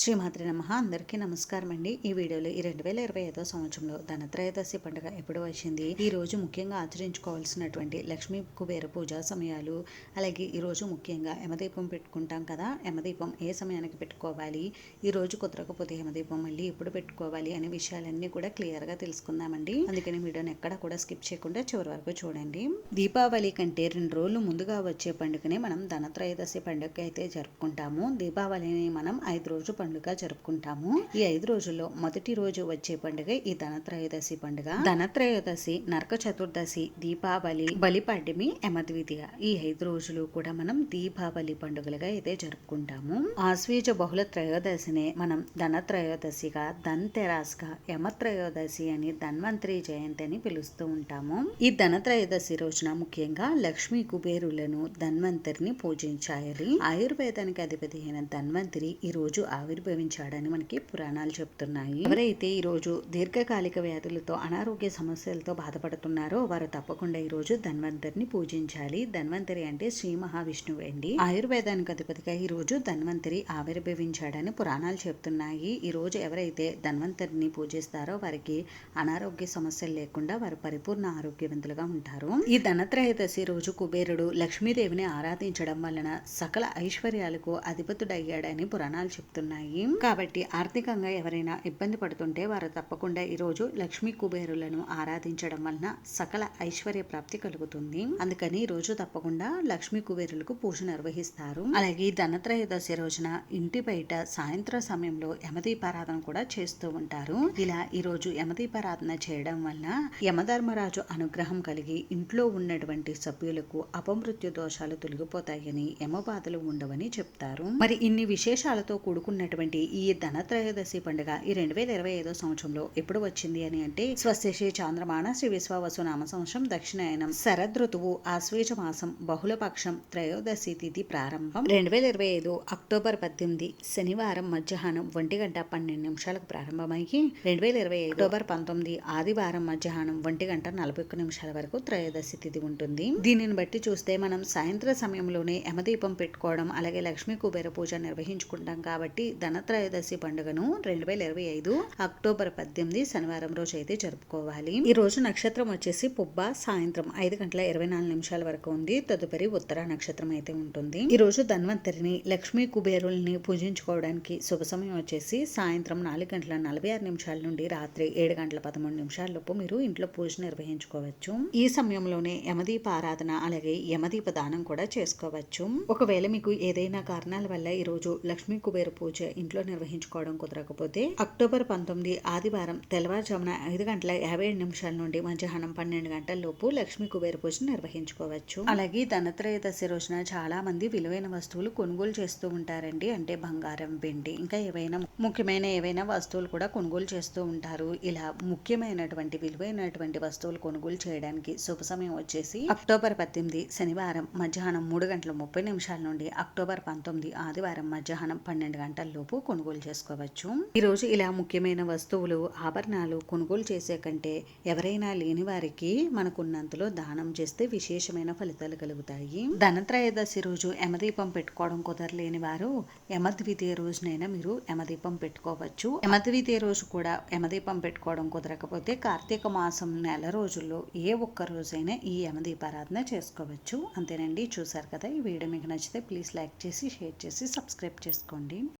శ్రీమాత్రి నమః. అందరికీ నమస్కారం అండి. ఈ వీడియోలో ఈ 2025 సంవత్సరంలో ధనత్రయోదశి పండుగ ఎప్పుడు వచ్చింది, ఈ రోజు ముఖ్యంగా ఆచరించుకోవాల్సినటువంటి లక్ష్మీ కుబేర పూజా సమయాలు, అలాగే ఈరోజు ముఖ్యంగా యమదీపం పెట్టుకుంటాం కదా, యమదీపం ఏ సమయానికి పెట్టుకోవాలి, ఈ రోజు కుదరకపోతే యమదీపం మళ్ళీ ఎప్పుడు పెట్టుకోవాలి అనే విషయాలన్నీ కూడా క్లియర్గా తెలుసుకుందామండి. అందుకని వీడియోని ఎక్కడ కూడా స్కిప్ చేయకుండా చివరి వరకు చూడండి. దీపావళి కంటే 2 రోజులు ముందుగా వచ్చే పండుగనే మనం ధనత్రయోదశి పండుగ అయితే జరుపుకుంటాము. దీపావళిని మనం 5 రోజులు పండుగ జరుపుకుంటాము. ఈ 5 రోజుల్లో మొదటి రోజు వచ్చే పండుగ ఈ ధనత్రయోదశి పండుగ. ధనత్రయోదశి, నరక చతుర్దశి, దీపావళి, బలిపాడ్యమి, యమద్వితీయ, ఈ 5 రోజులు కూడా మనం దీపావళి పండుగలుగా అయితే జరుపుకుంటాము. ఆశ్వీజ బహుళ త్రయోదశినే మనం ధనత్రయోదశిగా, ధన్తెరాస్గా, యమత్రయోదశి అని, ధన్వంతరి జయంతి అని పిలుస్తూ ఉంటాము. ఈ ధనత్రయోదశి రోజున ముఖ్యంగా లక్ష్మీ కుబేరులను, ధన్వంతరిని పూజించాలి. ఆయుర్వేదానికి అధిపతి అయిన ధన్వంతరి ఈ రోజు ఆవిర్భవించాడని మనకి పురాణాలు చెప్తున్నాయి. ఎవరైతే ఈ రోజు దీర్ఘకాలిక వ్యాధులతో, అనారోగ్య సమస్యలతో బాధపడుతున్నారో వారు తప్పకుండా ఈ రోజు ధన్వంతరిని పూజించాలి. ధన్వంతరి అంటే శ్రీ మహావిష్ణువు అండి. ఆయుర్వేదానికి అధిపతిగా ఈ రోజు ధన్వంతరి ఆవిర్భవించాడని పురాణాలు చెప్తున్నాయి. ఈ రోజు ఎవరైతే ధన్వంతరిని పూజిస్తారో వారికి అనారోగ్య సమస్యలు లేకుండా వారు పరిపూర్ణ ఆరోగ్యవంతులుగా ఉంటారు. ఈ ధనత్రయోదశి రోజు కుబేరుడు లక్ష్మీదేవిని ఆరాధించడం వలన సకల ఐశ్వర్యాలకు అధిపతుడయ్యాడని పురాణాలు చెప్తున్నాయి. కాబట్టి ఆర్థికంగా ఎవరైనా ఇబ్బంది పడుతుంటే వారు తప్పకుండా ఈ రోజు లక్ష్మీ కుబేరులను ఆరాధించడం వలన సకల ఐశ్వర్య ప్రాప్తి కలుగుతుంది. అందుకని ఈ రోజు తప్పకుండా లక్ష్మీ కుబేరులకు పూజ నిర్వహిస్తారు. అలాగే ధనత్రయోదశి రోజున ఇంటి బయట సాయంత్రం సమయంలో యమదీపారాధన కూడా చేస్తూ ఉంటారు. ఇలా ఈ రోజు యమదీపారాధన చేయడం వలన యమధర్మరాజు అనుగ్రహం కలిగి ఇంట్లో ఉన్నటువంటి సభ్యులకు అపమృత్యు దోషాలు తొలగిపోతాయని, యమబాధలు ఉండవని చెప్తారు. మరి ఇన్ని విశేషాలతో కూడుకున్నటువంటి ఈ ధనత్రయోదశి పండుగ ఈ 2025 సంవత్సరంలో ఎప్పుడు వచ్చింది అని అంటే, స్వస్తిశ్రీ చాంద్రమాన శ్రీ విశ్వావసు నామ సంవత్సరం దక్షిణాయనం శరదృతువు ఆశ్వేజ మాసం బహుళపక్షం త్రయోదశి తిథి ప్రారంభం 2025 అక్టోబర్ 18 శనివారం మధ్యాహ్నం 1:12 ప్రారంభమయ్యి 2025 అక్టోబర్ 19 ఆదివారం మధ్యాహ్నం 1:41 వరకు త్రయోదశి తిథి ఉంటుంది. దీనిని బట్టి చూస్తే మనం సాయంత్రం సమయంలోనే యమదీపం పెట్టుకోవడం, అలాగే లక్ష్మీ కుబేర పూజ నిర్వహించుకుంటాం. కాబట్టి ధనత్రయోదశి పండుగను 2025 అక్టోబర్ 18 శనివారం రోజు అయితే జరుపుకోవాలి. ఈ రోజు నక్షత్రం వచ్చేసి పుబ్బ. సాయంత్రం 5:24 వరకు ఉంది. తదుపరి ఉత్తర నక్షత్రం అయితే ఉంటుంది. ఈ రోజు ధన్వంతరిని, లక్ష్మీ కుబేరుల్ని పూజించుకోవడానికి శుభ సమయం వచ్చేసి సాయంత్రం 4:46 నుండి రాత్రి 7:13 లోపు మీరు ఇంట్లో పూజ నిర్వహించుకోవచ్చు. ఈ సమయంలోనే యమదీప ఆరాధన, అలాగే యమదీప దానం కూడా చేసుకోవచ్చు. ఒకవేళ మీకు ఏదైనా కారణాల వల్ల ఈ రోజు లక్ష్మీ కుబేర పూజ ఇంట్లో నిర్వహించుకోవడం కుదరకపోతే అక్టోబర్ 19 ఆదివారం తెల్లవారుజామున 5:57 నుండి మధ్యాహ్నం 12 లోపు లక్ష్మీ కుబేర పూజ నిర్వహించుకోవచ్చు. అలాగే ధనత్రయోదశి రోజున చాలా మంది విలువైన వస్తువులు కొనుగోలు చేస్తూ ఉంటారండి. అంటే బంగారం, వెండి, ఇంకా ముఖ్యమైన వస్తువులు కూడా కొనుగోలు చేస్తూ ఉంటారు. ఇలా ముఖ్యమైనటువంటి విలువైనటువంటి వస్తువులు కొనుగోలు చేయడానికి శుభ సమయం వచ్చేసి అక్టోబర్ 18 శనివారం మధ్యాహ్నం 3:30 నుండి అక్టోబర్ 19 ఆదివారం మధ్యాహ్నం 12 లోపు కొనుగోలు చేసుకోవచ్చు. ఈ రోజు ఇలా ముఖ్యమైన వస్తువులు, ఆభరణాలు కొనుగోలు చేసే కంటే ఎవరైనా లేని వారికి మనకున్నంతలో దానం చేస్తే విశేషమైన ఫలితాలు కలుగుతాయి. ధనత్రయోదశి రోజు యమదీపం పెట్టుకోవడం కుదరలేని వారు యమద్వితీయ రోజునైనా మీరు యమదీపం పెట్టుకోవచ్చు. యమద్వితీయ రోజు కూడా యమదీపం పెట్టుకోవడం కుదరకపోతే కార్తీక మాసం నెల రోజుల్లో ఏ ఒక్క రోజైనా ఈ యమదీపారాధన చేసుకోవచ్చు. అంతేనండి. చూసారు కదా, ఈ వీడియో మీకు నచ్చితే ప్లీజ్ లైక్ చేసి, షేర్ చేసి, సబ్స్క్రైబ్ చేసుకోండి.